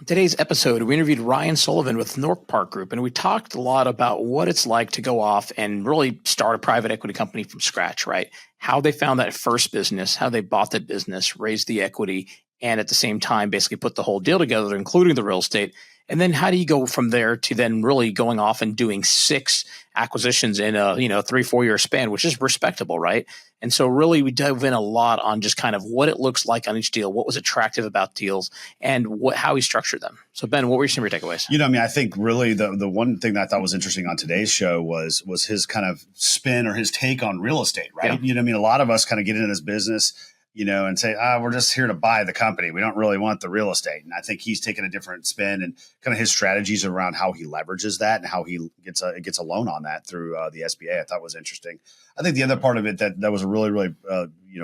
On today's episode, we interviewed Ryan Sullivan with North Park Group, and we talked a lot about what it's like to go off and really start a private equity company from scratch, right? How they found that first business, how they bought that business, raised the equity, and at the same time, basically put the whole deal together, including the real estate. And then how do you go from there to then really going off and doing 6 acquisitions in a 3-4 year span, which is respectable, right? And so really we dove in a lot on just kind of what it looks like on each deal, what was attractive about deals, and how he structured them. So Ben, what were some of your takeaways? I think really the one thing that I thought was interesting on today's show was his kind of spin or his take on real estate, right? Yeah. A lot of us kind of get into this business, and say, we're just here to buy the company. We don't really want the real estate. And I think he's taken a different spin and kind of his strategies around how he leverages that and how he gets a loan on that through the SBA. I thought was interesting. I think the other part of it that was a really, really,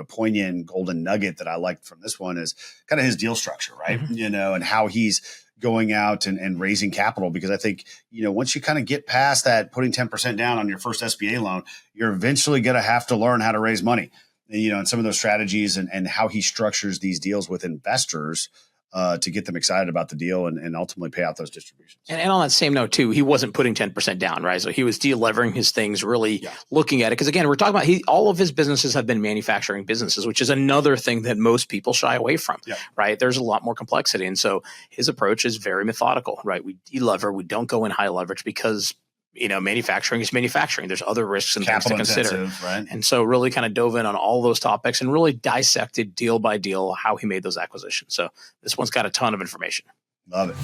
poignant golden nugget that I liked from this one is kind of his deal structure, right? Mm-hmm. And how he's going out and raising capital, because I think, once you kind of get past that, putting 10% down on your first SBA loan, you're eventually going to have to learn how to raise money. And some of those strategies and how he structures these deals with investors to get them excited about the deal and ultimately pay out those distributions. And on that same note, too, he wasn't putting 10% down, right? So he was de-levering his things, really looking at it. Because again, we're talking about all of his businesses have been manufacturing businesses, which is another thing that most people shy away from, right? There's a lot more complexity. And so his approach is very methodical, right? We de-lever, we don't go in high leverage because manufacturing is manufacturing. There's other risks and things to consider. Right? And so really kind of dove in on all those topics and really dissected deal by deal how he made those acquisitions. So this one's got a ton of information. Love it.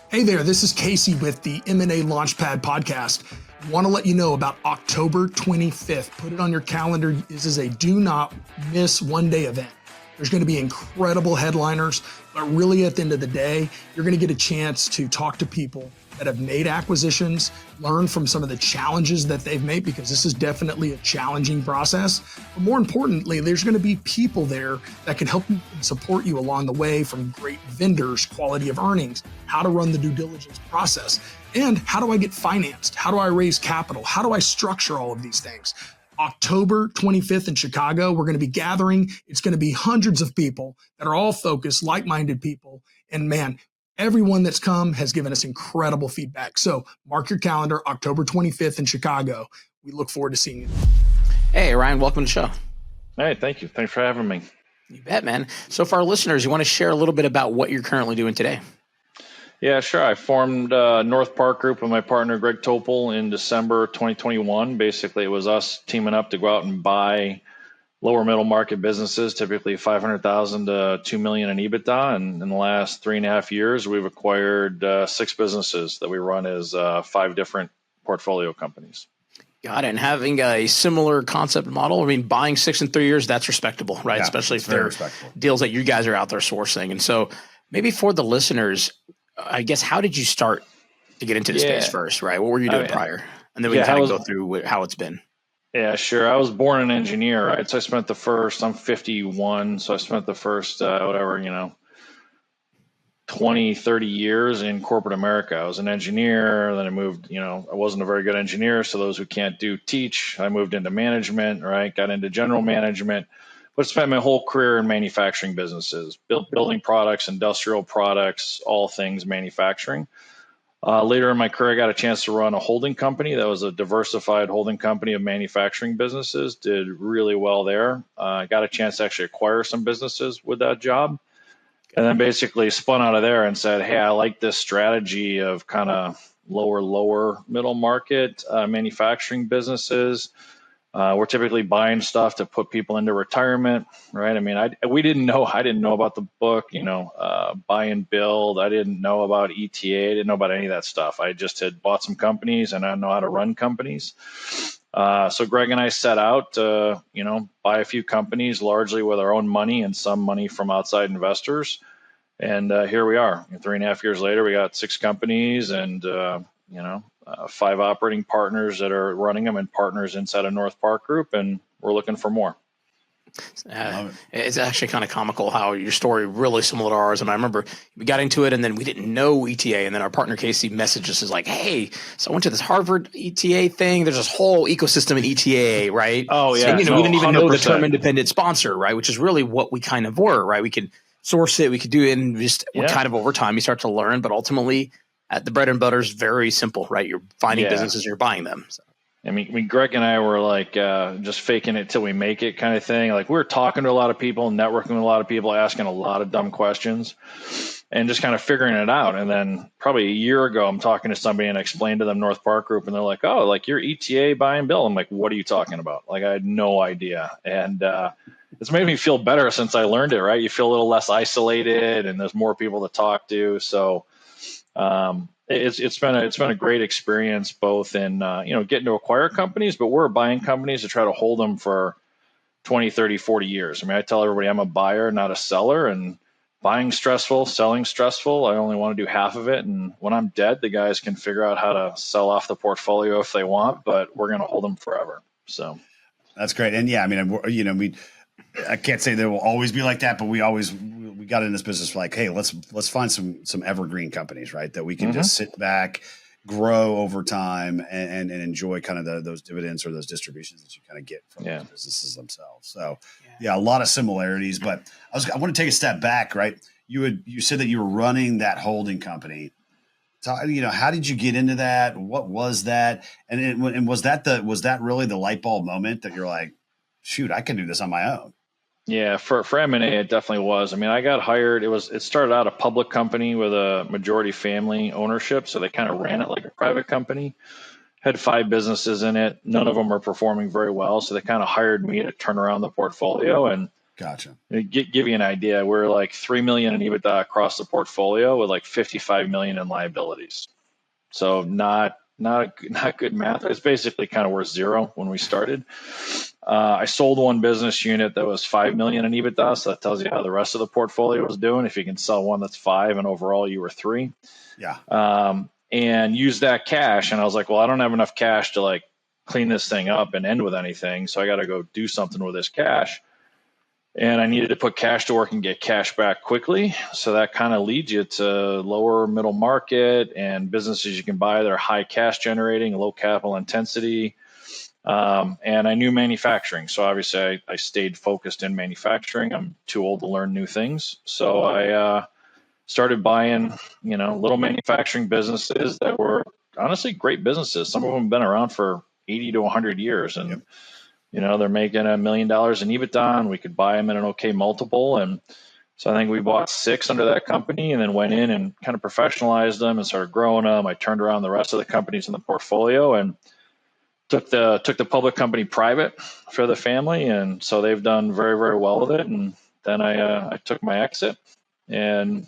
Hey there, this is Casey with the M&A Launchpad Podcast. Want to let you know about October 25th. Put it on your calendar. This is a do not miss one-day event. There's going to be incredible headliners, but really at the end of the day, you're going to get a chance to talk to people that have made acquisitions, learn from some of the challenges that they've made, because this is definitely a challenging process. But more importantly, there's going to be people there that can help you and support you along the way, from great vendors, quality of earnings, how to run the due diligence process, and how do I get financed? How do I raise capital? How do I structure all of these things? October 25th in Chicago, we're going to be gathering. It's going to be hundreds of people that are all focused, like-minded people. And man, everyone that's come has given us incredible feedback. So mark your calendar, October 25th in Chicago. We look forward to seeing you. Hey, Ryan, welcome to the show. Hey, thank you. Thanks for having me. You bet, man. So for our listeners, you want to share a little bit about what you're currently doing today? Yeah, sure. I formed North Park Group with my partner, Greg Topol, in December 2021. Basically, it was us teaming up to go out and buy lower middle market businesses, typically 500,000 to $2 million in EBITDA. And in the last 3.5 years, we've acquired 6 businesses that we run as 5 different portfolio companies. Got it. And having a similar concept model, I mean, buying 6 in 3 years, that's respectable, right? Yeah, especially if they're deals that you guys are out there sourcing. And so maybe for the listeners, I guess, how did you start to get into the space first, right? What were you doing prior? And then we can kind of go through how it's been. Yeah, sure. I was born an engineer, right? So I spent I'm 51. So I spent the first, 20, 30 years in corporate America. I was an engineer. Then I moved, I wasn't a very good engineer. So those who can't teach. I moved into management, right? Got into general management. But spent my whole career in manufacturing businesses, building products, industrial products, all things manufacturing. Later in my career, I got a chance to run a holding company that was a diversified holding company of manufacturing businesses. Did really well there. Got a chance to actually acquire some businesses with that job. And then basically spun out of there and said, hey, I like this strategy of kind of lower middle market manufacturing businesses. We're typically buying stuff to put people into retirement, right? I mean, I didn't know about the book, buy and build. I didn't know about ETA. I didn't know about any of that stuff. I just had bought some companies and I know how to run companies. So Greg and I set out to, buy a few companies largely with our own money and some money from outside investors. And here we are. 3.5 years later, we got 6 companies and, 5 operating partners that are running them and partners inside of North Park Group, and we're looking for more. It's actually kind of comical how your story really similar to ours. And I remember we got into it and then we didn't know ETA. And then our partner Casey messaged us is like, hey, so I went to this Harvard ETA thing. There's this whole ecosystem in ETA, right? Oh, yeah. So, we didn't even know the 100%. term independent sponsor, right? Which is really what we kind of were, right? We could source it, we could do it, and just kind of over time you start to learn. But ultimately, the bread and butter is very simple, right? You're finding businesses, you're buying them. So. I mean, Greg and I were like just faking it till we make it kind of thing. Like we were talking to a lot of people, networking with a lot of people, asking a lot of dumb questions and just kind of figuring it out. And then probably a year ago, I'm talking to somebody and I explained to them North Park Group and they're like, oh, like your ETA buy and bill. I'm like, what are you talking about? Like I had no idea. And it's made me feel better since I learned it, right? You feel a little less isolated and there's more people to talk to. So it's been a great experience both in getting to acquire companies, but we're buying companies to try to hold them for 20, 30, 40 years. I mean, I tell everybody I'm a buyer, not a seller, and buying stressful, selling stressful. I only want to do half of it. And when I'm dead, the guys can figure out how to sell off the portfolio if they want, but we're going to hold them forever. So that's great. And yeah, I mean, I can't say there will always be like that, but we got in this business like, hey, let's find some evergreen companies, right? That we can just sit back, grow over time, and enjoy kind of those dividends or those distributions that you kind of get from those businesses themselves. So a lot of similarities. But I want to take a step back, right? You said that you were running that holding company. So, how did you get into that? What was that? And was that really the light bulb moment that you're like, shoot, I can do this on my own? Yeah, for M&A, it definitely was. I mean, I got hired. It started out a public company with a majority family ownership, so they kind of ran it like a private company. Had 5 businesses in it. None of them are performing very well, so they kind of hired me to turn around the portfolio. And gotcha. Give you an idea, we're like $3 million in EBITDA across the portfolio with like $55 million in liabilities. So not good math. It's basically kind of worth zero when we started. I sold one business unit that was $5 million in EBITDA, so that tells you how the rest of the portfolio was doing. If you can sell one that's 5 and overall you were 3, and use that cash. And I was like, well, I don't have enough cash to like clean this thing up and end with anything, so I got to go do something with this cash. And I needed to put cash to work and get cash back quickly. So that kind of leads you to lower middle market and businesses you can buy that are high cash generating, low capital intensity. And I knew manufacturing. So obviously I stayed focused in manufacturing. I'm too old to learn new things. So I started buying, little manufacturing businesses that were honestly great businesses. Some of them have been around for 80 to 100 years. And they're making $1 million in EBITDA, and we could buy them at an okay multiple. And so I think we bought 6 under that company and then went in and kind of professionalized them and started growing them. I turned around the rest of the companies in the portfolio and took the public company private for the family. And so they've done very, very well with it. And then I took my exit and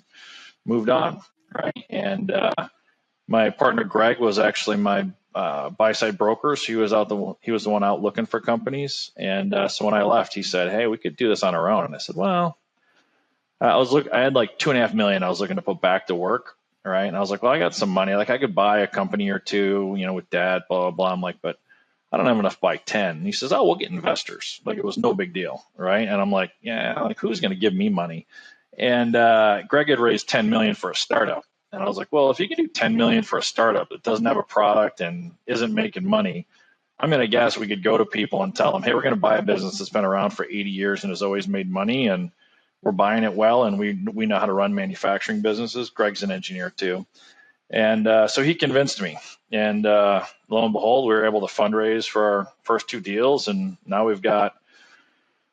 moved on. Right. And my partner, Greg, was actually my buy-side broker. So he was the one out looking for companies. And so when I left, he said, hey, we could do this on our own. And I said, well, I had like $2.5 million I was looking to put back to work. Right. And I was like, well, I got some money. Like I could buy a company or two, with dad, blah, blah, blah. I'm like, but I don't have enough to buy 10. And he says, oh, we'll get investors. Like it was no big deal. Right. And I'm like, yeah, like who's going to give me money? And Greg had raised 10 million for a startup. And I was like, well, if you can do 10 million for a startup that doesn't have a product and isn't making money, I'm going to guess we could go to people and tell them, hey, we're going to buy a business that's been around for 80 years and has always made money. And we're buying it well. And we know how to run manufacturing businesses. Greg's an engineer too. And so he convinced me. And lo and behold, we were able to fundraise for our first 2 deals. And now we've got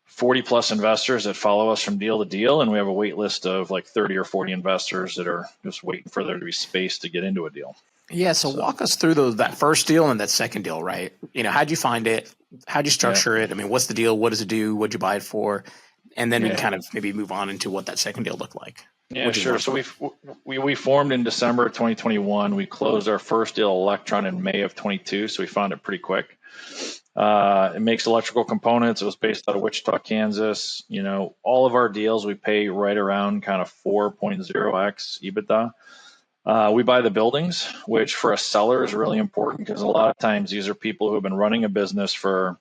40 plus investors that follow us from deal to deal. And we have a wait list of like 30 or 40 investors that are just waiting for there to be space to get into a deal. Yeah. So walk us through that first deal and that second deal, right? How'd you find it? How'd you structure it? I mean, what's the deal? What does it do? What'd you buy it for? And then we kind of maybe move on into what that second deal looked like. Yeah, sure. So we formed in December of 2021. We closed our first deal, Electron, in May of 22. So we found it pretty quick. It makes electrical components. It was based out of Wichita, Kansas. All of our deals, we pay right around kind of 4.0x EBITDA. We buy the buildings, which for a seller is really important because a lot of times these are people who have been running a business for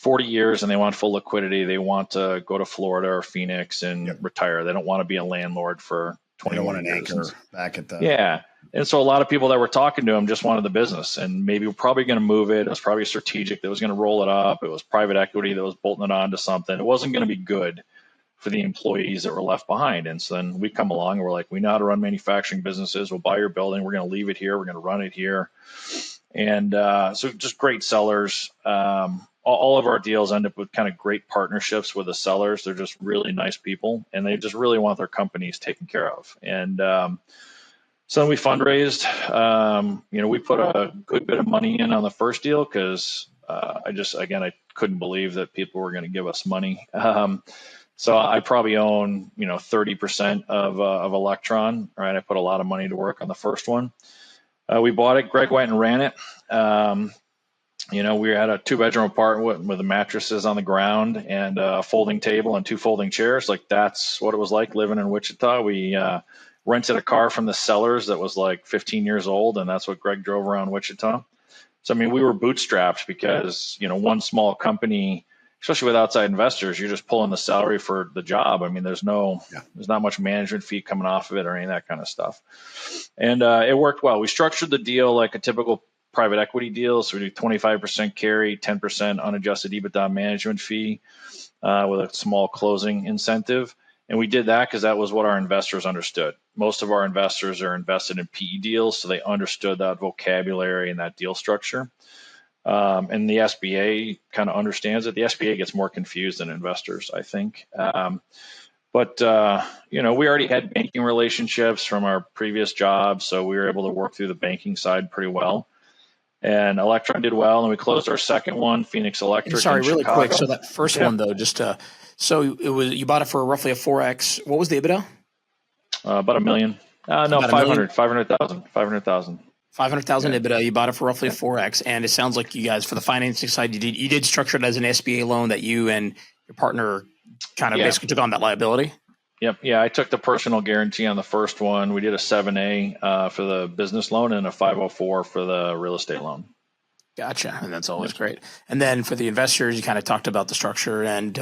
40 years and they want full liquidity. They want to go to Florida or Phoenix and retire. They don't want to be a landlord for 20 They don't want an years. anchor back at the. Yeah. And so a lot of people that were talking to him just wanted the business, and maybe we're probably going to move it. It was probably strategic that was going to roll it up. It was private equity that was bolting it on to something. It wasn't going to be good for the employees that were left behind. And so then we come along and we're like, we know how to run manufacturing businesses. We'll buy your building. We're going to leave it here. We're going to run it here. And so just great sellers. All of our deals end up with kind of great partnerships with the sellers. They're just really nice people, and they just really want their companies taken care of. And so we fundraised. We put a good bit of money in on the first deal because I couldn't believe that people were going to give us money. So I probably own 30% of Electron. Right, I put a lot of money to work on the first one. We bought it. Greg went and ran it. We had a 2-bedroom apartment with the mattresses on the ground and a folding table and 2 folding chairs. Like, that's what it was like living in Wichita. We rented a car from the sellers that was like 15 years old, and that's what Greg drove around Wichita. So, we were bootstrapped because, one small company, especially with outside investors, you're just pulling the salary for the job. There's not much management fee coming off of it or any of that kind of stuff. And it worked well. We structured the deal like a typical private equity deal. So we do 25% carry, 10% unadjusted EBITDA management fee with a small closing incentive. And we did that because that was what our investors understood. Most of our investors are invested in PE deals, so they understood that vocabulary and that deal structure. And the SBA kind of understands it. The SBA gets more confused than investors, I think. But we already had banking relationships from our previous jobs, so we were able to work through the banking side pretty well. And Electron did well, and we closed our second one, Phoenix Electric. And sorry, really Chicago. quick. So that first one though, so it was, you bought it for roughly a 4x. What was the EBITDA? About $1 million. No, 500,000. 500,000 EBITDA. You bought it for roughly a 4x, and it sounds like you guys, for the financing side, you did structure it as an SBA loan that you and your partner kind of basically took on that liability. Yep. Yeah, I took the personal guarantee on the first one. We did a 7A for the business loan and a 504 for the real estate loan. Gotcha, and that's always great. And then for the investors, you kind of talked about the structure and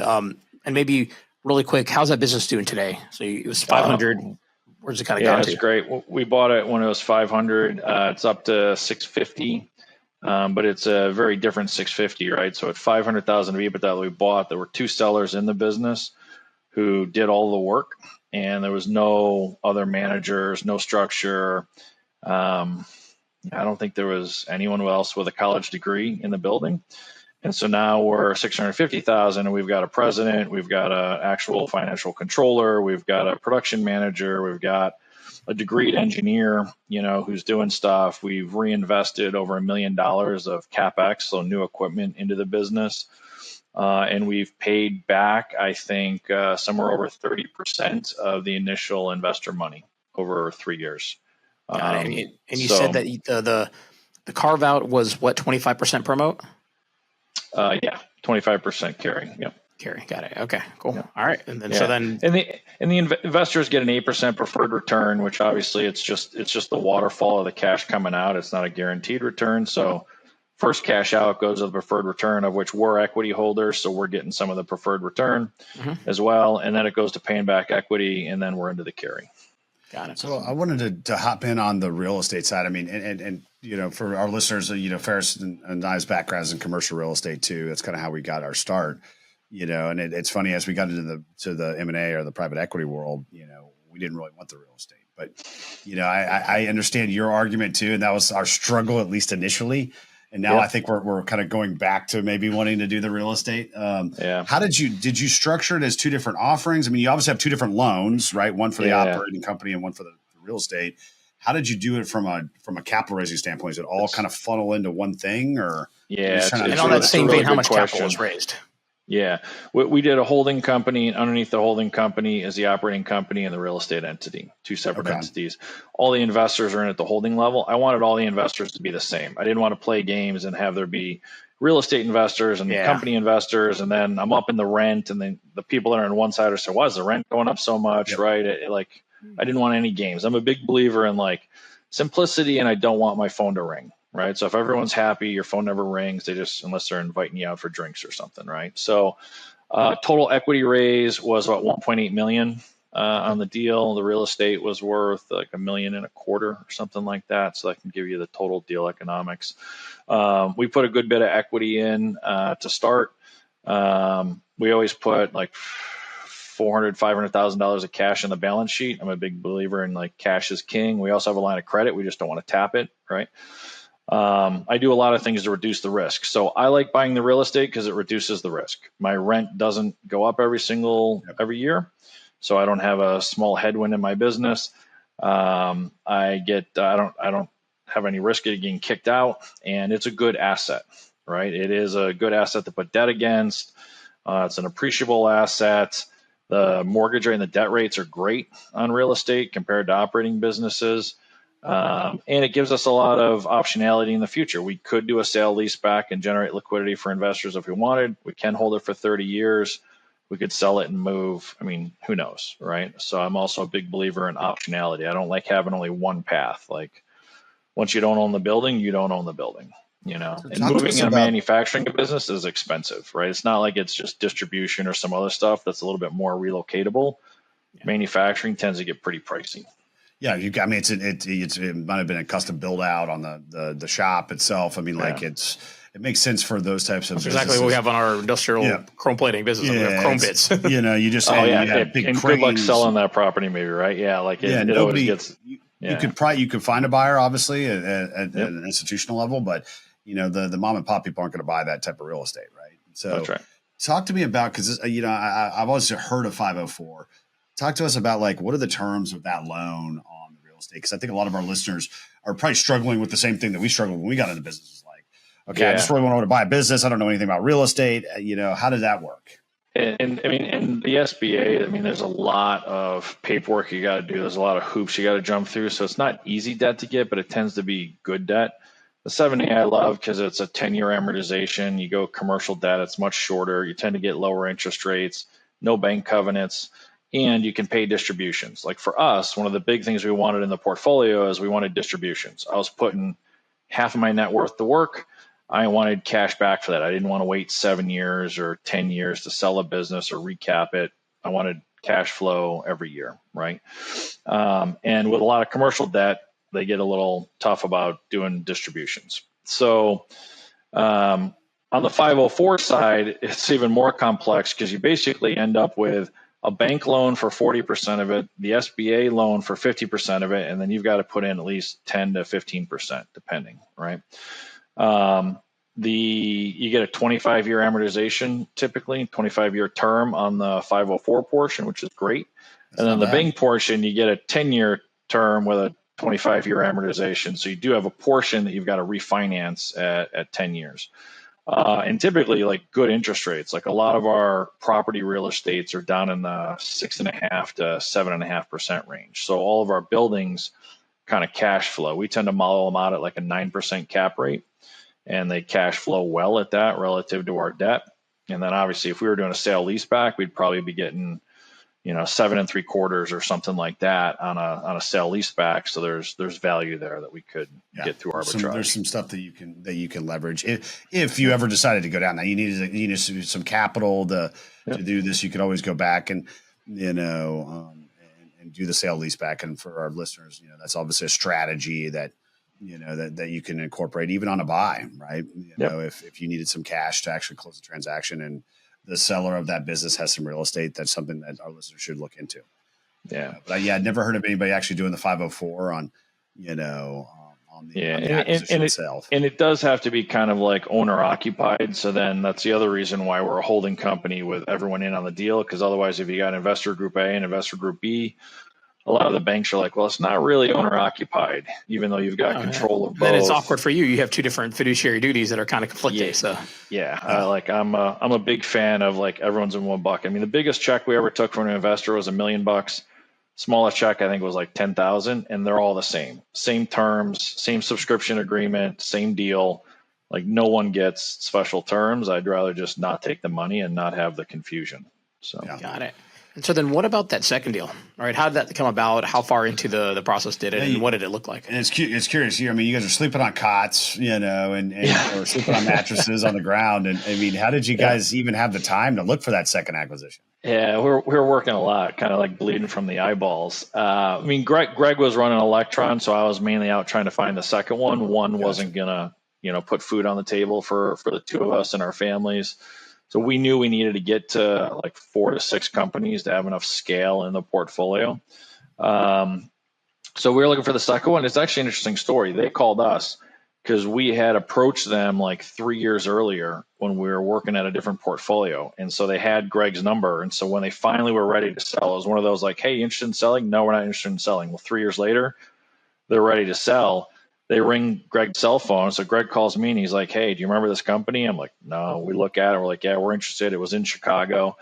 maybe really quick, how's that business doing today? So it was 500. Where's it kind of gone to? Yeah, it's great. We bought it when it was 500. It's up to 650, but it's a very different 650, right? So at 500,000 of EBITDA that we bought, there were 2 sellers in the business who did all the work, and there was no other managers, no structure. I don't think there was anyone else with a college degree in the building. And so now we're 650,000, and we've got a president, we've got an actual financial controller, we've got a production manager, we've got a degreed engineer, who's doing stuff. We've reinvested over $1 million of CapEx, so new equipment, into the business. And we've paid back, I think, somewhere over 30% of the initial investor money over 3 years. Got it. And you said that the carve out was what, 25% promote? Yeah, 25% carry. Yep. Carry. Got it. Okay, cool. Yep. All right. And then the investors get an 8% preferred return, which obviously it's just the waterfall of the cash coming out. It's not a guaranteed return. So first cash out goes to the preferred return, of which we're equity holders, so we're getting some of the preferred return as well. And then it goes to paying back equity, and then we're into the carry. Got it. So I wanted to hop in on the real estate side. And for our listeners, Feras and I's backgrounds in commercial real estate too. That's kind of how we got our start. And it's funny, as we got into the M&A or the private equity world, we didn't really want the real estate. But I understand your argument too, and that was our struggle, at least initially. And now I think we're kind of going back to maybe wanting to do the real estate. How did you structure it as 2 different offerings? You obviously have 2 different loans, right? One for the operating company and one for the real estate. How did you do it from a capital raising standpoint? Is it all kind of funnel into one thing, or? Yeah. And on that same vein, how much capital was raised? Yeah, we did a holding company, and underneath the holding company is the operating company and the real estate entity, 2 separate entities. All the investors are in at the holding level. I wanted all the investors to be the same. I didn't want to play games and have there be real estate investors and company investors, and then I'm up in the rent, and then the people that are on one side are saying, "Why is the rent going up so much?" Right? I didn't want any games. I'm a big believer in simplicity, and I don't want my phone to ring. right? So if everyone's happy, your phone never rings. Unless they're inviting you out for drinks or something, right? So total equity raise was about 1.8 million on the deal. The real estate was worth like $1.25 million or something like that. So that can give you the total deal economics. We put a good bit of equity in to start. We always put like $400,000-$500,000 of cash on the balance sheet. I'm a big believer in like cash is king. We also have a line of credit. We just don't want to tap it, right? I do a lot of things to reduce the risk. So I like buying the real estate because it reduces the risk. My rent doesn't go up every year, so I don't have a small headwind in my business. I don't have any risk of getting kicked out, and it's a good asset, right? It is a good asset to put debt against. It's an appreciable asset. The mortgage rate and the debt rates are great on real estate compared to operating businesses. And it gives us a lot of optionality in the future. We could do a sale leaseback and generate liquidity for investors if we wanted. We can hold it for 30 years. We could sell it and move. I mean, who knows, right? So I'm also a big believer in optionality. I don't like having only one path. Like once you don't own the building, you don't own the building, you know. So and moving in a manufacturing business is expensive, right? It's not like it's just distribution or some other stuff that's a little bit more relocatable. Yeah. Manufacturing tends to get pretty pricey. Yeah, I mean, it might have been a custom build out on the shop itself. I mean, like it makes sense for those types of That's businesses. Exactly what we have on our industrial chrome plating business. We have chrome bits. You know, you just big and good luck selling that property, maybe, right? Yeah, like it always gets. You could find a buyer, obviously, at an institutional level, but you know the mom and pop people aren't going to buy that type of real estate, right? So, that's right. Talk to me about, because you know I've always heard of 504. Talk to us about like what are the terms of that loan on the real estate? Because I think a lot of our listeners are probably struggling with the same thing that we struggled when we got into business. It's like, okay, I just really want to buy a business. I don't know anything about real estate. You know, how did that work? And I mean, in the SBA, I mean, there's a lot of paperwork you got to do. There's a lot of hoops you got to jump through. So it's not easy debt to get, but it tends to be good debt. The 7A I love because it's a 10-year amortization. You go commercial debt, it's much shorter. You tend to get lower interest rates, no bank covenants, and you can pay distributions. Like for us, one of the big things we wanted in the portfolio is we wanted distributions. I was putting half of my net worth to work. I wanted cash back for that. I didn't want to wait 7 years or 10 years to sell a business or recap it. I wanted cash flow every year, right? And with a lot of commercial debt, they get a little tough about doing distributions. So on the 504 side, it's even more complex because you basically end up with a bank loan for 40% of it, the SBA loan for 50% of it, and then you've got to put in at least 10 to 15%, depending, right? You get a 25-year amortization, typically 25-year term on the 504 portion, which is great. And then the bank portion, you get a 10-year term with a 25-year amortization. So you do have a portion that you've got to refinance at 10 years. And typically like good interest rates, like a lot of our property real estates are down in the 6.5% to 7.5% range. So all of our buildings kind of cash flow. We tend to model them out at like a 9% cap rate, and they cash flow well at that relative to our debt. And then obviously if we were doing a sale leaseback, we'd probably be getting, 7 3/4 or something like that on a sale leaseback. So there's value there that we could get through arbitrage. There's some stuff that you can leverage if you ever decided to go down that. You need some capital to do this. You could always go back and and do the sale leaseback. And for our listeners, that's obviously a strategy that that you can incorporate even on a buy, right? If you needed some cash to actually close the transaction and the seller of that business has some real estate, that's something that our listeners should look into. But I'd never heard of anybody actually doing the 504 on the acquisition itself. And it does have to be kind of like owner occupied. So then that's the other reason why we're a holding company with everyone in on the deal. Because otherwise, if you got investor group A and investor group B, a lot of the banks are like, well, it's not really owner occupied, even though you've got control of both. Then it's awkward for you. You have two different fiduciary duties that are kind of conflicting. I'm a big fan of like everyone's in one bucket. I mean, the biggest check we ever took from an investor was $1 million. Smallest check I think was like 10,000, and they're all the same terms, same subscription agreement, same deal. Like no one gets special terms. I'd rather just not take the money and not have the confusion. So got it. And so then what about that second deal? All right. How did that come about? How far into the process did it? And what did it look like? And it's curious. I mean, you guys are sleeping on cots, or sleeping on mattresses on the ground. And I mean, how did you guys even have the time to look for that second acquisition? Yeah, we were working a lot, kind of like bleeding from the eyeballs. I mean, Greg was running Electron, so I was mainly out trying to find the second one. One wasn't gonna, put food on the table for the two of us and our families. So we knew we needed to get to like 4 to 6 companies to have enough scale in the portfolio. So we were looking for the second one. It's actually an interesting story. They called us because we had approached them like 3 years earlier when we were working at a different portfolio. And so they had Greg's number. And so when they finally were ready to sell, it was one of those like, hey, you interested in selling? No, we're not interested in selling. Well, 3 years later, they're ready to sell. They ring Greg's cell phone. So Greg calls me and he's like, hey, do you remember this company? I'm like, no. We look at it. We're like, yeah, we're interested. It was in Chicago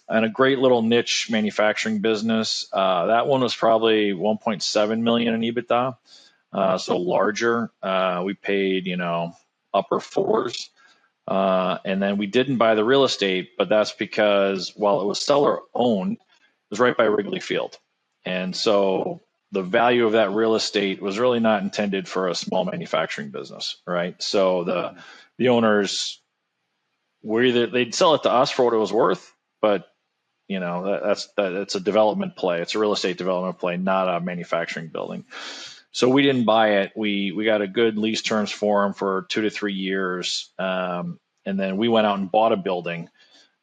and a great little niche manufacturing business. That one was probably 1.7 million in EBITDA. So larger. We paid, upper 4s. And then we didn't buy the real estate, but that's because while it was seller owned, it was right by Wrigley Field. And so the value of that real estate was really not intended for a small manufacturing business, right? So the owners they'd sell it to us for what it was worth, but that's a development play. It's a real estate development play, not a manufacturing building. So we didn't buy it. We got a good lease terms for them for 2 to 3 years, and then we went out and bought a building,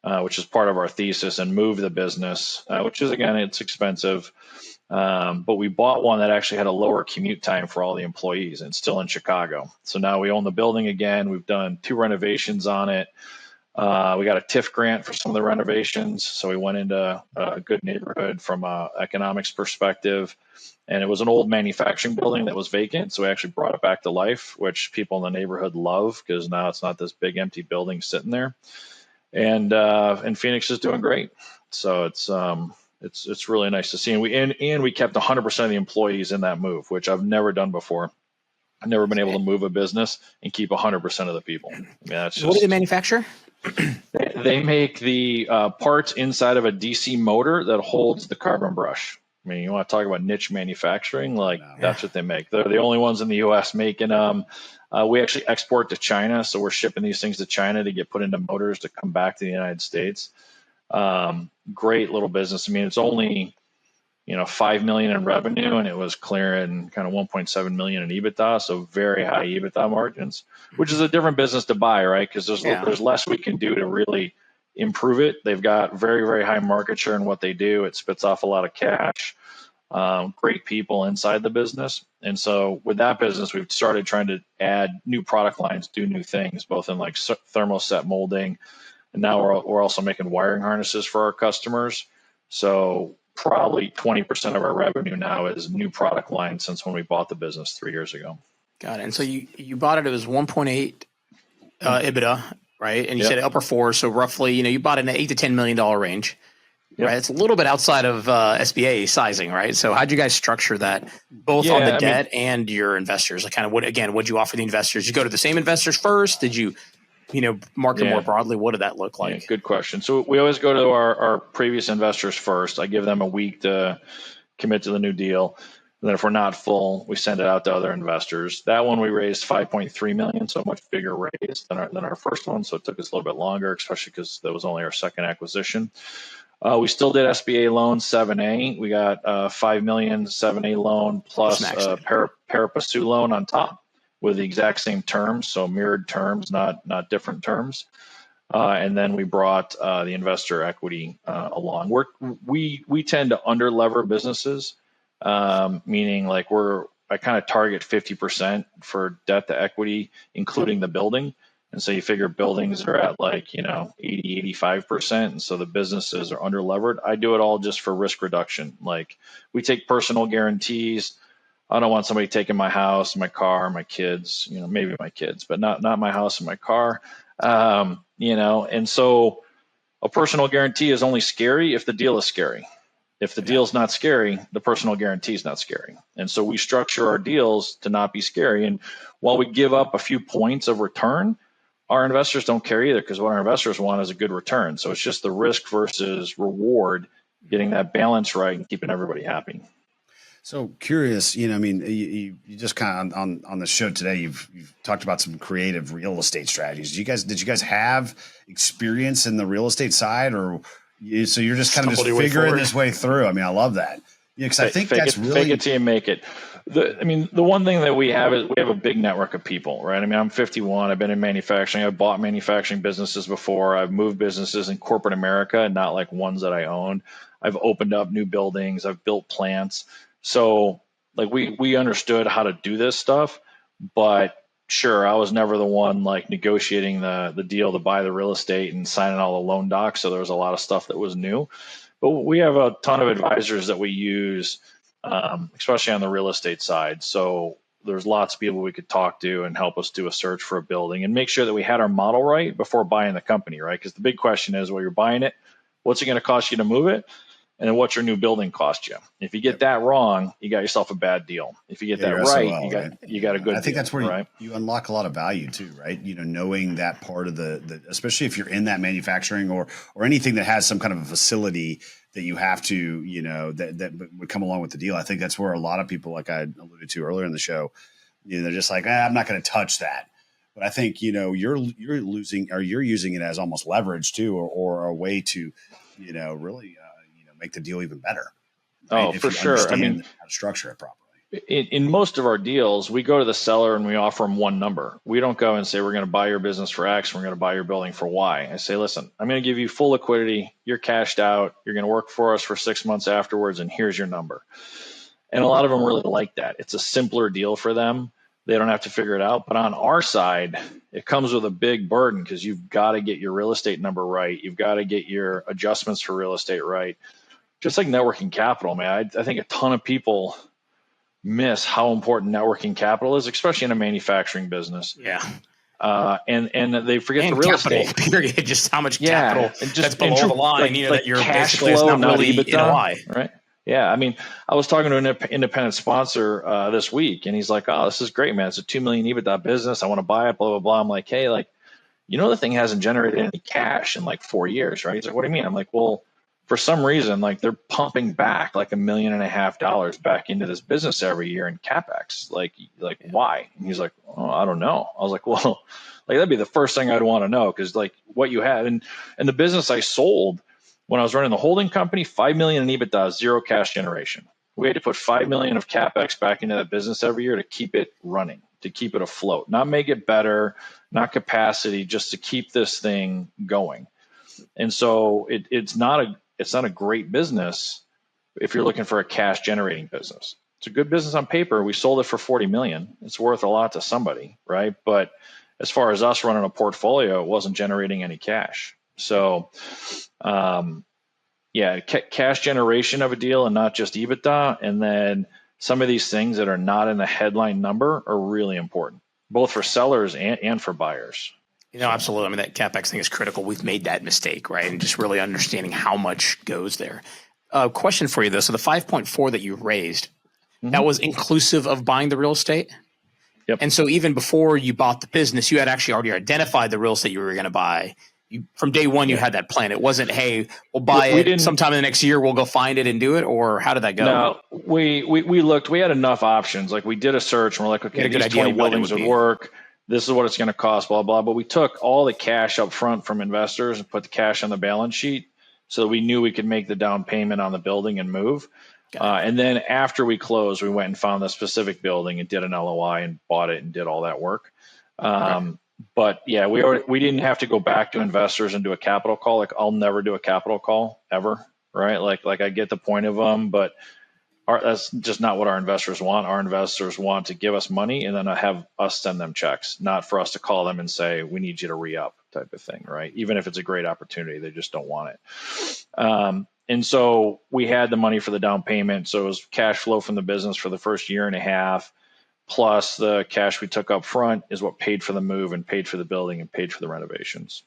which is part of our thesis, and moved the business, which is again it's expensive. But we bought one that actually had a lower commute time for all the employees and still in Chicago. So now we own the building again. We've done 2 renovations on it. We got a TIF grant for some of the renovations. So we went into a good neighborhood from an economics perspective. And it was an old manufacturing building that was vacant. So we actually brought it back to life, which people in the neighborhood love because now it's not this big empty building sitting there. And Phoenix is doing great. So it's really nice to see. And we kept 100% of the employees in that move, which I've never done before. I've never been able to move a business and keep 100% of the people. That's just, what do they manufacture? They make the parts inside of a DC motor that holds the carbon brush. I mean, you want to talk about niche manufacturing? That's what they make. They're the only ones in the U.S. making them. We actually export to China, so we're shipping these things to China to get put into motors to come back to the United States. Great little business. I mean, it's only $5 million in revenue, and it was clearing kind of 1.7 million in EBITDA, so very high EBITDA margins, which is a different business to buy, right? Because there's less we can do to really improve it. They've got very, very high market share in what they do. It spits off a lot of cash. Great people inside the business. And so with that business, we've started trying to add new product lines, do new things, both in like thermoset molding. And now we're also making wiring harnesses for our customers. So probably 20% of our revenue now is new product lines since when we bought the business 3 years ago. Got it. And so you bought it was 1.8 EBITDA, right? And you said upper 4, so roughly, you bought it in an $8 to $10 million range, right? It's a little bit outside of SBA sizing, right? So how'd you guys structure that, both on the debt and your investors? Like kind of what'd you offer the investors? You go to the same investors first? Did you market more broadly? What did that look like? Yeah, good question. So we always go to our previous investors first. I give them a week to commit to the new deal. And then if we're not full, we send it out to other investors. That one we raised 5.3 million, so a much bigger raise than our first one. So it took us a little bit longer, especially because that was only our second acquisition. We still did SBA loan 7A. We got 5 million 7A loan plus a Parapasu loan on top with the exact same terms, so mirrored terms, not different terms. And then we brought the investor equity along. We tend to underlever businesses, meaning like I kind of target 50% for debt to equity, including the building. And so you figure buildings are at 80, 85%. And so the businesses are underlevered. I do it all just for risk reduction. Like we take personal guarantees. I don't want somebody taking my house, my car, my kids, maybe my kids, but not my house and my car. And so a personal guarantee is only scary if the deal is scary. If the deal's not scary, the personal guarantee is not scary. And so we structure our deals to not be scary. And while we give up a few points of return, our investors don't care either, because what our investors want is a good return. So it's just the risk versus reward getting that balance right and keeping everybody happy. So curious, I mean, you just kind of on the show today, you've talked about some creative real estate strategies. Did you guys have experience in the real estate side, or so you're just kind of just figuring this way through? I mean, I love that. Yeah, because I think that's really fake it till you make it. The one thing that we have is we have a big network of people, right? I mean, I'm 51. I've been in manufacturing. I've bought manufacturing businesses before. I've moved businesses in corporate America, not like ones that I owned. I've opened up new buildings. I've built plants. So like we understood how to do this stuff, but sure, I was never the one like negotiating the deal to buy the real estate and signing all the loan docs. So there was a lot of stuff that was new. But we have a ton of advisors that we use, especially on the real estate side. So there's lots of people we could talk to and help us do a search for a building and make sure that we had our model right before buying the company, right? Because the big question is, well, you're buying it, what's it going to cost you to move it? And then what's your new building cost you? If you get that wrong, you got yourself a bad deal. If you get that right, you got a good deal. I think that's where right? you unlock a lot of value too, right? Knowing that part of the especially if you're in that manufacturing or anything that has some kind of a facility that you have to, that would come along with the deal. I think that's where a lot of people, like I alluded to earlier in the show, they're just like, I'm not going to touch that. But I think, you're losing, or you're using it as almost leverage too, or a way to, really, make the deal even better. Right? For sure. I mean, how to structure it properly. In most of our deals, we go to the seller and we offer them one number. We don't go and say, we're going to buy your business for X, we're going to buy your building for Y. I say, listen, I'm going to give you full liquidity. You're cashed out. You're going to work for us for 6 months afterwards, and here's your number. And a lot of them really like that. It's a simpler deal for them. They don't have to figure it out. But on our side, it comes with a big burden because you've got to get your real estate number right. You've got to get your adjustments for real estate right. Just like networking capital, man. I think a ton of people miss how important networking capital is, especially in a manufacturing business. Yeah. And they forget the real estate. Period. Just how much capital that's below the line. Like that you're cash basically flow, not really NOI. Right. Yeah. I mean, I was talking to an independent sponsor this week, and he's like, "Oh, this is great, man. It's a 2 million EBITDA business. I want to buy it, blah, blah, blah." I'm like, "Hey, the thing hasn't generated any cash in like 4 years, right?" He's like, "What do you mean?" I'm like, "Well, for some reason, like they're pumping back like $1.5 million back into this business every year in CapEx. Like why?" And he's like, "Oh, I don't know." I was like, "Well, like that'd be the first thing I'd want to know, because like what you had and the business I sold when I was running the holding company, 5 million in EBITDA, 0 cash generation. We had to put 5 million of CapEx back into that business every year to keep it running, to keep it afloat, not make it better, not capacity, just to keep this thing going. And so it's not a great business if you're looking for a cash generating business. It's a good business on paper. We sold it for 40 million. It's worth a lot to somebody, right? But as far as us running a portfolio, it wasn't generating any cash. So, cash generation of a deal and not just EBITDA. And then some of these things that are not in the headline number are really important, both for sellers and for buyers. Absolutely. I mean, that CapEx thing is critical. We've made that mistake, right? And just really understanding how much goes there. Question for you, though. So the 5.4 that you raised, that was inclusive of buying the real estate? Yep. And so even before you bought the business, you had actually already identified the real estate you were going to buy. From day one, you had that plan. It wasn't, hey, we'll buy it sometime in the next year. We'll go find it and do it. Or how did that go? No, we looked. We had enough options. Like we did a search and we're like, okay, these 20 buildings would work. This is what it's going to cost, blah, blah. But we took all the cash up front from investors and put the cash on the balance sheet so that we knew we could make the down payment on the building and move. And then after we closed, we went and found the specific building and did an LOI and bought it and did all that work. But yeah, we didn't have to go back to investors and do a capital call. Like I'll never do a capital call ever, right? Like I get the point of them, but that's just not what our investors want. Our investors want to give us money and then have us send them checks, not for us to call them and say, we need you to re-up type of thing, right? Even if it's a great opportunity, they just don't want it. And so we had the money for the down payment. So it was cash flow from the business for the first year and a half, plus the cash we took up front is what paid for the move and paid for the building and paid for the renovations.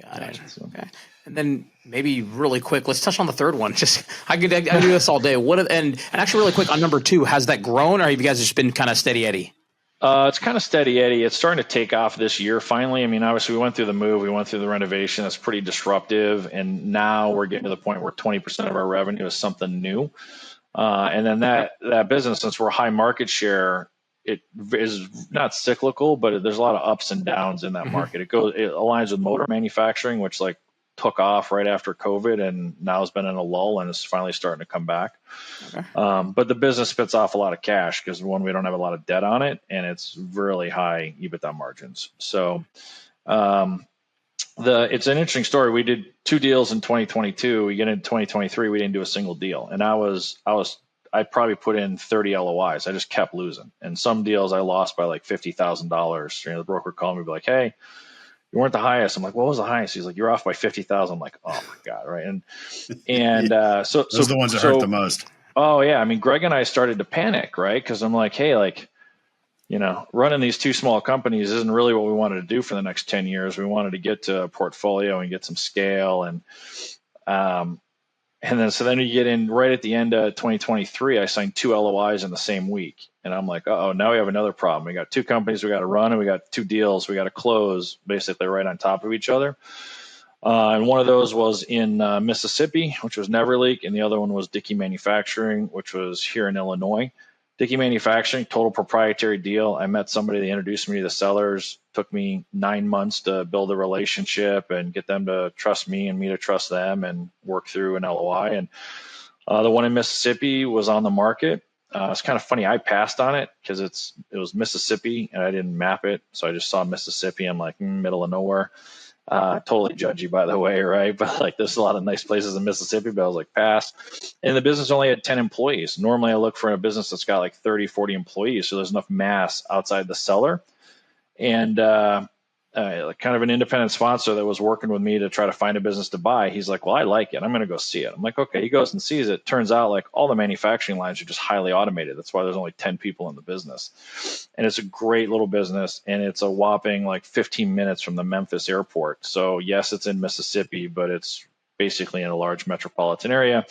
Got it. Okay. And then maybe really quick, let's touch on the third one. Just I do this all day. And actually really quick on number 2, has that grown or have you guys just been kind of steady Eddie? It's kind of steady Eddie. It's starting to take off this year finally. I mean, obviously we went through the move, we went through the renovation. That's pretty disruptive. And now we're getting to the point where 20% of our revenue is something new. And then that business, since we're high market share, it is not cyclical, but there's a lot of ups and downs in that market. It aligns with motor manufacturing, which like took off right after COVID and now has been in a lull and is finally starting to come back. Okay. But the business spits off a lot of cash because one, we don't have a lot of debt on it and it's really high EBITDA margins. So it's an interesting story. We did 2 deals in 2022. We get into 2023, we didn't do a single deal. And I probably put in 30 LOIs. I just kept losing. And some deals I lost by like $50,000. The broker called me, be like, "Hey, you weren't the highest." I'm like, "What was the highest?" He's like, "You're off by 50,000." I'm like, "Oh my God." Right. And so those are the ones that hurt the most. Oh yeah. I mean, Greg and I started to panic, right? Cause I'm like, hey, like, running these 2 small companies isn't really what we wanted to do for the next 10 years. We wanted to get to a portfolio and get some scale. And then you get in right at the end of 2023, I signed 2 LOIs in the same week. And I'm like, oh, now we have another problem. We got 2 companies we got to run and we got 2 deals we got to close basically right on top of each other. And one of those was in Mississippi, which was Neverleak. And the other one was Dickey Manufacturing, which was here in Illinois. Dickey Manufacturing, total proprietary deal. I met somebody, they introduced me to the sellers. Took me 9 months to build a relationship and get them to trust me and me to trust them and work through an LOI. And the one in Mississippi was on the market. It's kind of funny. I passed on it because it was Mississippi and I didn't map it. So I just saw Mississippi. I'm like, middle of nowhere. Totally judgy, by the way, right? But like, there's a lot of nice places in Mississippi, but I was like, pass. And the business only had 10 employees. Normally I look for a business that's got like 30, 40 employees. So there's enough mass outside the seller. And kind of an independent sponsor that was working with me to try to find a business to buy. He's like, well, I like it. I'm going to go see it. I'm like, okay. He goes and sees it. Turns out like all the manufacturing lines are just highly automated. That's why there's only 10 people in the business. And it's a great little business. And it's a whopping like 15 minutes from the Memphis airport. So yes, it's in Mississippi, but it's basically in a large metropolitan area.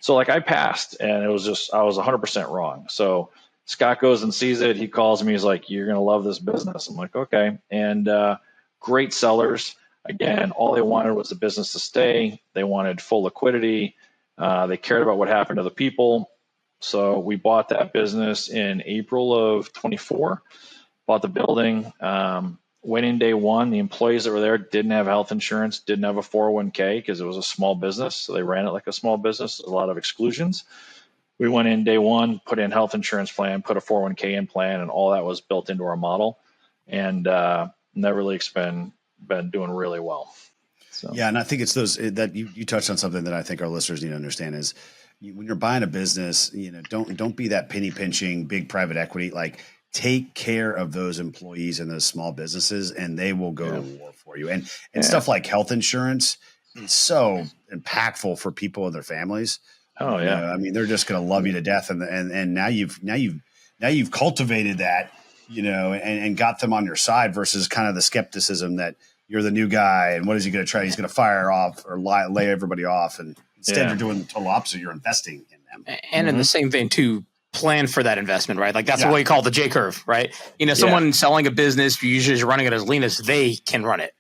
So like I passed and I was 100% wrong. So Scott goes and sees it. He calls me. He's like, "You're going to love this business." I'm like, okay. And great sellers. Again, all they wanted was the business to stay. They wanted full liquidity. They cared about what happened to the people. So we bought that business in April of 24, bought the building, went in day one. The employees that were there didn't have health insurance, didn't have a 401k because it was a small business. So they ran it like a small business, a lot of exclusions. We went in day one, put in health insurance plan, put a 401k in plan, and all that was built into our model. And Neverleak's been doing really well. So. Yeah, and I think it's those that you touched on something that I think our listeners need to understand is when you're buying a business, don't be that penny pinching big private equity. Like take care of those employees and those small businesses, and they will go to war for you. And stuff like health insurance is so impactful for people and their families. Oh yeah. I mean, they're just going to love you to death. And now you've cultivated that, and got them on your side versus kind of the skepticism that you're the new guy. And what is he going to try? He's going to fire off or lay everybody off. And instead you're doing the total opposite. You're investing in them. And in the same vein too, plan for that investment, right? Like that's what we call the J curve, right? Someone selling a business, usually is running it as lean as they can run it,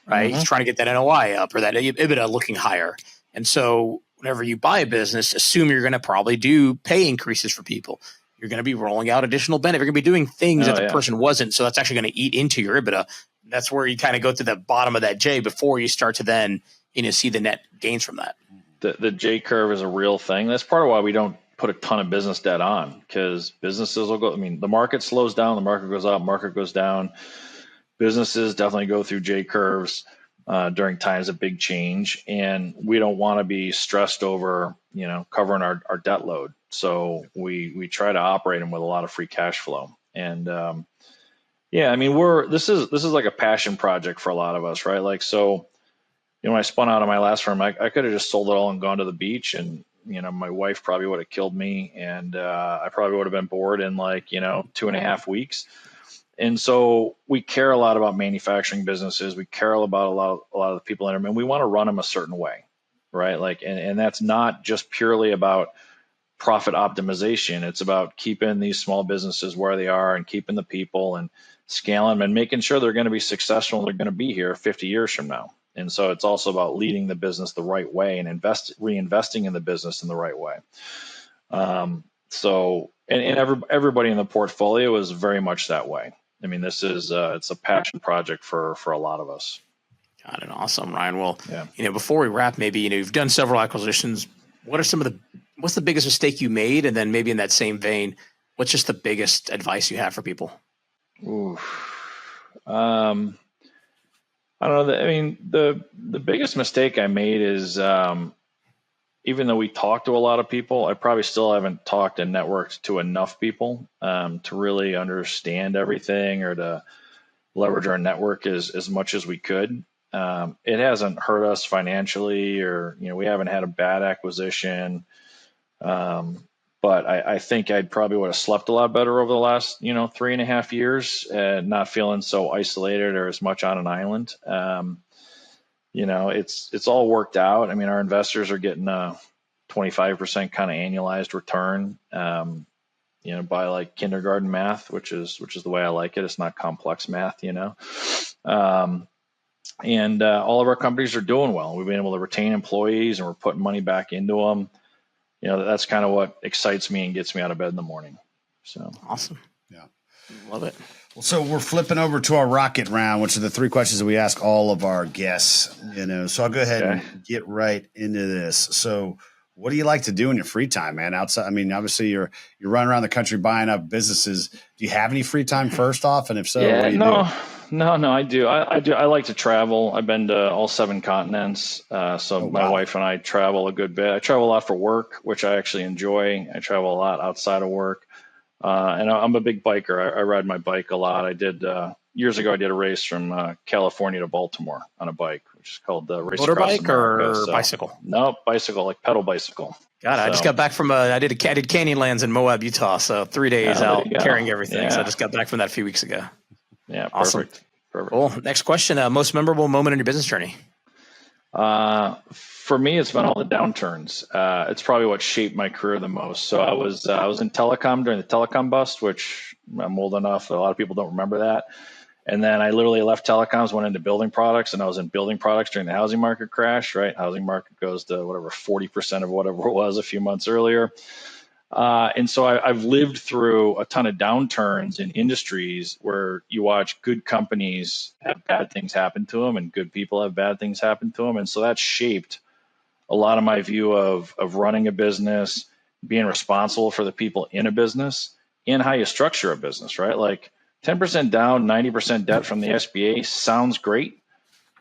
right? He's trying to get that NOI up or that EBITDA looking higher. And so whenever you buy a business, assume you're going to probably do pay increases for people. You're going to be rolling out additional benefit. You're going to be doing things that the person wasn't. So that's actually going to eat into your EBITDA. That's where you kind of go to the bottom of that J before you start to then, see the net gains from that. The J curve is a real thing. That's part of why we don't put a ton of business debt on, because businesses will go. I mean, the market slows down, the market goes up, market goes down. Businesses definitely go through J curves during times of big change, and we don't want to be stressed over, covering our debt load. So we try to operate them with a lot of free cash flow. And I mean, this is like a passion project for a lot of us, right? Like, so, when I spun out of my last firm, I could have just sold it all and gone to the beach, and my wife probably would have killed me, and I probably would have been bored in 2.5 weeks. And so we care a lot about manufacturing businesses. We care about a lot of the people in them, and we want to run them a certain way, right? Like, and that's not just purely about profit optimization. It's about keeping these small businesses where they are and keeping the people and scaling them and making sure they're going to be successful. They're going to be here 50 years from now. And so it's also about leading the business the right way and reinvesting in the business in the right way. Everybody in the portfolio is very much that way. I mean, this is it's a passion project for a lot of us. Got it. Awesome, Ryan. Well, before we wrap, maybe, you've done several acquisitions. What's the biggest mistake you made? And then maybe in that same vein, what's just the biggest advice you have for people? Ooh. I don't know. I mean, the biggest mistake I made is, even though we talk to a lot of people, I probably still haven't talked and networked to enough people to really understand everything or to leverage our network as much as we could. It hasn't hurt us financially, or we haven't had a bad acquisition. But I think I probably would have slept a lot better over the last 3.5 years, not feeling so isolated or as much on an island. It's all worked out. I mean, our investors are getting a 25% kind of annualized return, by like kindergarten math, which is the way I like it. It's not complex math, and all of our companies are doing well. We've been able to retain employees and we're putting money back into them. That's kind of what excites me and gets me out of bed in the morning. So awesome. Yeah. Love it. Well, so we're flipping over to our rocket round, which are the 3 questions that we ask all of our guests, so I'll go ahead and get right into this. So what do you like to do in your free time, man? Outside, I mean, obviously you're running around the country buying up businesses. Do you have any free time first off? And if so, what do you do? No, I do. I do. I like to travel. I've been to all 7 continents. My wife and I travel a good bit. I travel a lot for work, which I actually enjoy. I travel a lot outside of work. And I'm a big biker. I ride my bike a lot. I did, years ago, I did a race from California to Baltimore on a bike, which is called the Race Across America. Motorbike or bicycle? No, bicycle, like pedal bicycle. I just got back from I did Canyonlands in Moab, Utah. So 3 days out carrying everything. Yeah. So I just got back from that a few weeks ago. Yeah, awesome. Perfect. Cool. Next question. Most memorable moment in your business journey? For me, it's been all the downturns. It's probably what shaped my career the most. So I was in telecom during the telecom bust, which I'm old enough. A lot of people don't remember that. And then I literally left telecoms, went into building products, and I was in building products during the housing market crash, right? Housing market goes to 40% of whatever it was a few months earlier. And so I've lived through a ton of downturns in industries where you watch good companies have bad things happen to them and good people have bad things happen to them. And so that shaped a lot of my view of running a business, being responsible for the people in a business, and how you structure a business, right? Like 10% down, 90% debt from the SBA sounds great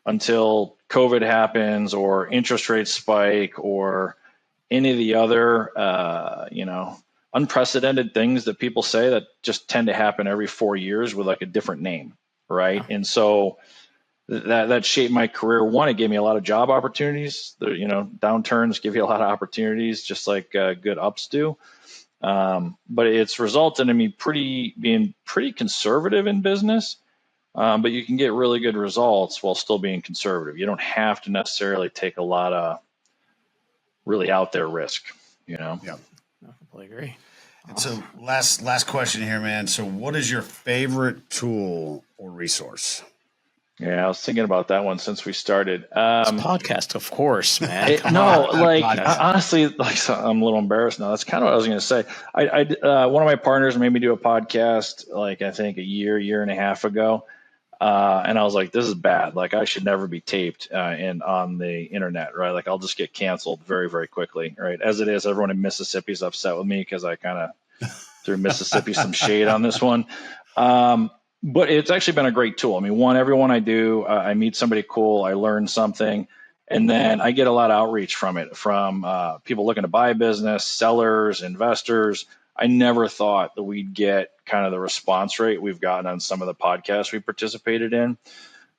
until COVID happens or interest rates spike or any of the other, unprecedented things that people say that just tend to happen every 4 years with like a different name, right? Yeah. And so that shaped my career. One, it gave me a lot of job opportunities. Downturns give you a lot of opportunities, just like good ups do. But it's resulted in me being pretty conservative in business. But you can get really good results while still being conservative. You don't have to necessarily take a lot of really out there risk, Yeah. I completely agree. And so last question here, man. So what is your favorite tool or resource? Yeah, I was thinking about that one since we started. This podcast, of course, man. Honestly, I'm a little embarrassed now. That's kind of what I was going to say. One of my partners made me do a podcast, I think a year and a half ago. And I was like, this is bad. Like, I should never be taped on the internet, right? Like, I'll just get canceled very, very quickly, right? As it is, everyone in Mississippi is upset with me because I kind of threw Mississippi some shade on this one. But it's actually been a great tool. I mean, everyone I do, I meet somebody cool, I learn something, and then I get a lot of outreach from it, from people looking to buy a business, sellers, investors. I never thought that we'd get kind of the response rate we've gotten on some of the podcasts we participated in.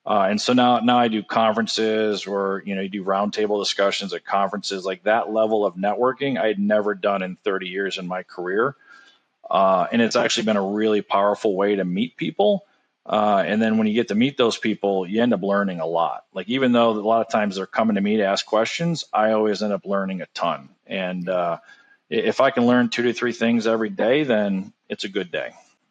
And so now I do conferences or, you do roundtable discussions at conferences. Like that level of networking I had never done in 30 years in my career. And it's actually been a really powerful way to meet people. And then when you get to meet those people, you end up learning a lot. Like, even though a lot of times they're coming to me to ask questions, I always end up learning a ton. And, if I can learn 2 to 3 things every day, then it's a good day.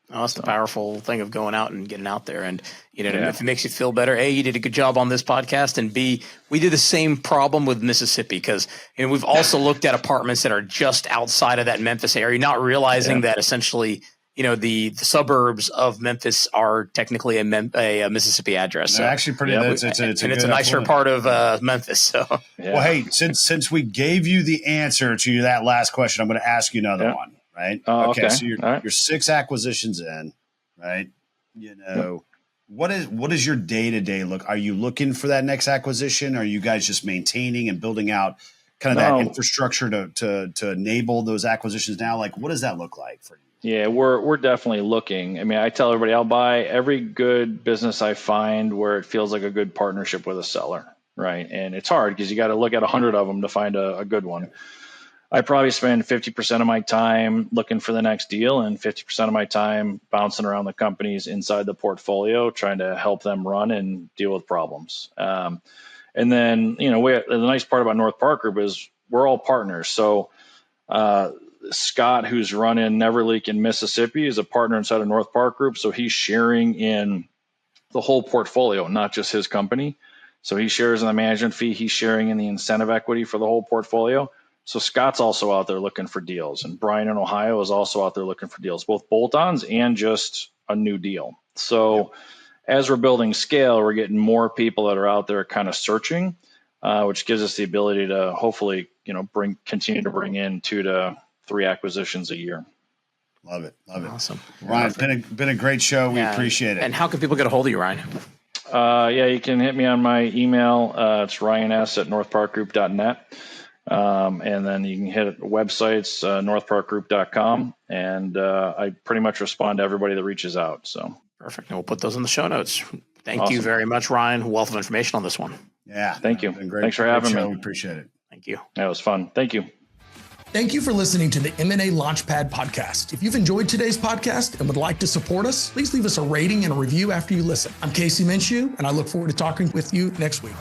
Oh, that's the powerful thing of going out and getting out there. And, if it makes you feel better, A, you did a good job on this podcast. And B, we did the same problem with Mississippi because we've also looked at apartments that are just outside of that Memphis area, not realizing that essentially, the suburbs of Memphis are technically a Mississippi address. They're actually pretty. It's a nicer part of Memphis. So, well, hey, since we gave you the answer to that last question, I'm going to ask you another one. Right. Okay. So you're 6 acquisitions in, right? What is your day-to-day look? Are you looking for that next acquisition? Are you guys just maintaining and building out kind of that infrastructure to enable those acquisitions now? Like, what does that look like for you? Yeah, we're definitely looking. I mean, I tell everybody I'll buy every good business I find where it feels like a good partnership with a seller, right? And it's hard because you got to look at 100 of them to find a good one. I probably spend 50% of my time looking for the next deal and 50% of my time bouncing around the companies inside the portfolio, trying to help them run and deal with problems. And then, the nice part about North Park Group is we're all partners. So Scott, who's running Never Leak in Mississippi, is a partner inside of North Park Group. So he's sharing in the whole portfolio, not just his company. So he shares in the management fee. He's sharing in the incentive equity for the whole portfolio. So Scott's also out there looking for deals, and Brian in Ohio is also out there looking for deals, both bolt-ons and just a new deal. So as we're building scale, we're getting more people that are out there kind of searching, which gives us the ability to hopefully, continue to bring in 2 to 3 acquisitions a year. Love it. Awesome. Ryan, been a great show. We appreciate it. And how can people get a hold of you, Ryan? You can hit me on my email. It's ryans@northparkgroup.net. And then you can hit websites, northparkgroup.com. And I pretty much respond to everybody that reaches out. So perfect. And we'll put those in the show notes. Thank you very much, Ryan. Wealth of information on this one. Yeah. Thank you. Great, thanks for having me. We appreciate it. Thank you. That was fun. Thank you. Thank you for listening to the M&A Launchpad Podcast. If you've enjoyed today's podcast and would like to support us, please leave us a rating and a review after you listen. I'm Casey Minshew, and I look forward to talking with you next week.